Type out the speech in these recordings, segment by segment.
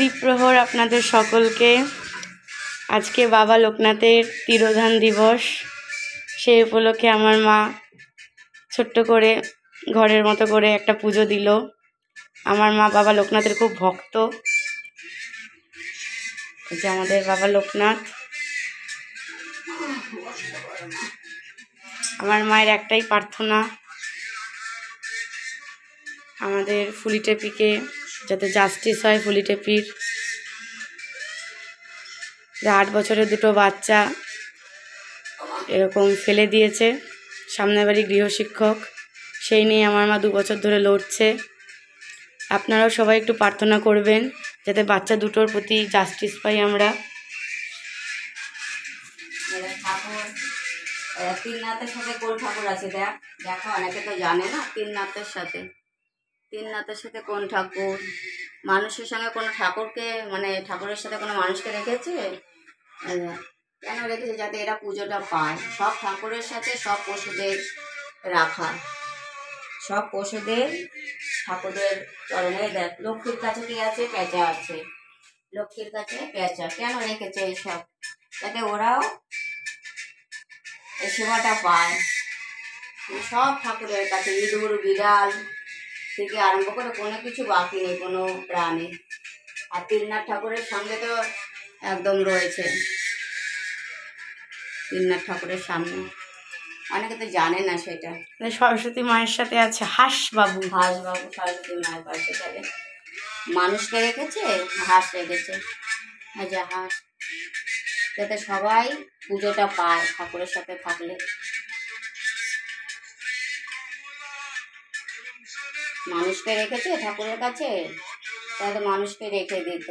দ্বীপ্রহর আপনাদের সকলকে। আজকে বাবা লোকনাথের তিরোধান দিবস, সেই উপলক্ষে আমার মা ছোট্ট করে ঘরের মতো করে একটা পুজো দিল। আমার মা বাবা লোকনাথের খুব ভক্ত। এই যে আমাদের বাবা লোকনাথ। আমার মায়ের একটাই প্রার্থনা, আমাদের ফুলিটেপিকে যাতে জাস্টিস হয়। ফুলিটেপির 8 বছরের দুটো বাচ্চা এরকম ফেলে দিয়েছে, সামনের বাড়ি গৃহশিক্ষক, সেই নিয়ে আমার মা 2 বছর ধরে লড়ছে। আপনারাও সবাই একটু প্রার্থনা করবেন যাতে বাচ্চা দুটোর প্রতি জাস্টিস পাই আমরা। তিননাথের সাথে কোন ঠাকুর আছে দেখো, অনেকে তো জানে না। তিননাথের সাথে কোন ঠাকুর? মানুষের সঙ্গে কোনো ঠাকুরকে, মানে ঠাকুরের সাথে কোনো মানুষকে রেখেছে? কেন রেখেছে? যাতে এরা পুজোটা পায়। সব ঠাকুরের সাথে সব পশুদের রাখা, সব পশুদের ঠাকুরের চরণে। দেখ, লক্ষ্মীর কাছে কি আছে? পেঁচা আছে। লক্ষ্মীর কাছে পেঁচা কেন রেখেছে? এইসব যাতে ওরাও এই সেবাটা পায়। সব ঠাকুরের কাছে ইঁদুর বিড়াল থেকে আরম্ভ করে কোনো কিছু বাকি নেই, কোনো প্রাণী। আর তিননাথ ঠাকুরের সঙ্গে তো একদম রয়েছে, তিননাথ ঠাকুরের সামনে। অনেকে তো জানে না সেটা। সরস্বতী মায়ের সাথে আছে হাঁসবাবু। সরস্বতী মায়ের পাশে তাহলে মানুষকে রেখেছে, হাঁস রেখেছে। এই যে হাঁস, যাতে সবাই পুজোটা পায় ঠাকুরের সাথে থাকলে। মানুষকে রেখেছে ঠাকুরের কাছে, তাহলে মানুষকে রেখে দিত।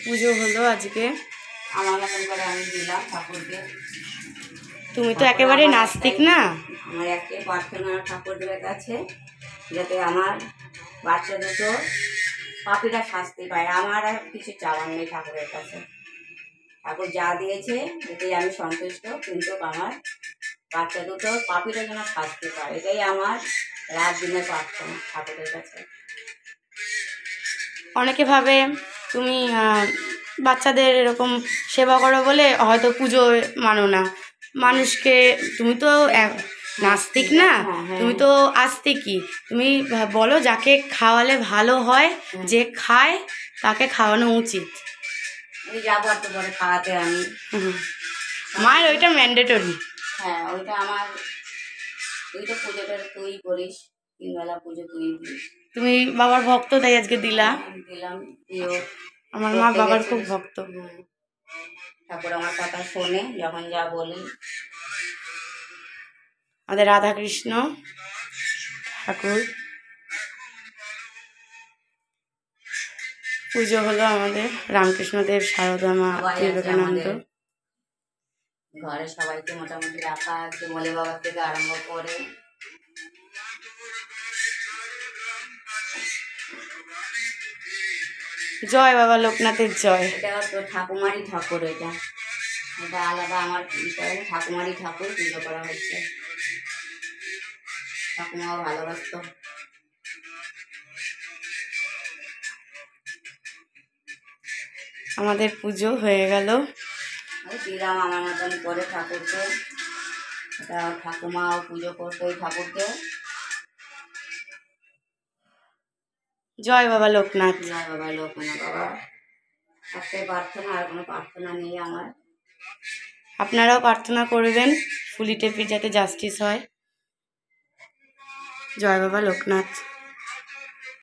পুজো হলো আজকে, আমার মতন করে আমি দিলাম ঠাকুরকে। তুমি তো একেবারে নাস্তিক না? আমার একটাই প্রার্থনা ঠাকুরের কাছে, যাতে আমার বাচ্চা দুটো পাপীরা শাস্তি পায়। আমার আর কিছু চাওয়ার নেই ঠাকুরের কাছে। ঠাকুর যা দিয়েছে এতেই আমি সন্তুষ্ট, কিন্তু আমার বাচ্চা দুটো পাপীরা যেন শাস্তি পায়, এটাই আমার রাত দিনের প্রার্থনা ঠাকুরের কাছে। অনেকে ভাবে তুমি বাচ্চাদের এরকম সেবা করো বলে হয়তো পুজো মানো না মানুষকে। তুমি তো নাস্তিক না, তুমি তো আস্তিকই। তুমি বলো যাকে খাওয়ালে ভালো হয়, যে খায় তাকে খাওয়ানো উচিত। যাবো একটু পরে খাওয়াতে আমি। মায়ের ওইটা ম্যান্ডেটরি। হ্যাঁ, ওইটা আমার। তুই তো পুজোটা তুই করিস, 3 বেলা পুজো তুই দিস। তুমি বাবার ভক্ত, তাই আজকে দিলা। দিলাম। আমার মা বাবার খুব ভক্ত। ঠাকুর আমার কথা শোনে যখন যা বলি। আমাদের রাধাকৃষ্ণ ঠাকুর পুজো হলো, আমাদের রামকৃষ্ণদেব, সারদা মা, বিবেকানন্দ। ঘরে সবাইকে মোটামুটি রাখা আছে, বলে বাবা থেকে আরম্ভ করে। জয় বাবা লোকনাথের জয়। এটা তো ঠাকুমারই ঠাকুর, এটা আলাদা আমার ঠাকুমারই ঠাকুর পুজো করা হচ্ছে। ঠাকুমাও ভালোবাসত। আমাদের পুজো হয়ে গেল। দিলাম আমার মতন করে ঠাকুরকে। এটা ঠাকুমাও পুজো করতো ওই ঠাকুরকে। জয় বাবা লোকনাথ। জয় বাবা লোকনাথ। বাবা একটাই প্রার্থনা, আর কোনো প্রার্থনা নেই আমার। আপনারাও প্রার্থনা করবেন ফুলিটেপির যাতে জাস্টিস হয়। জয় বাবা লোকনাথ।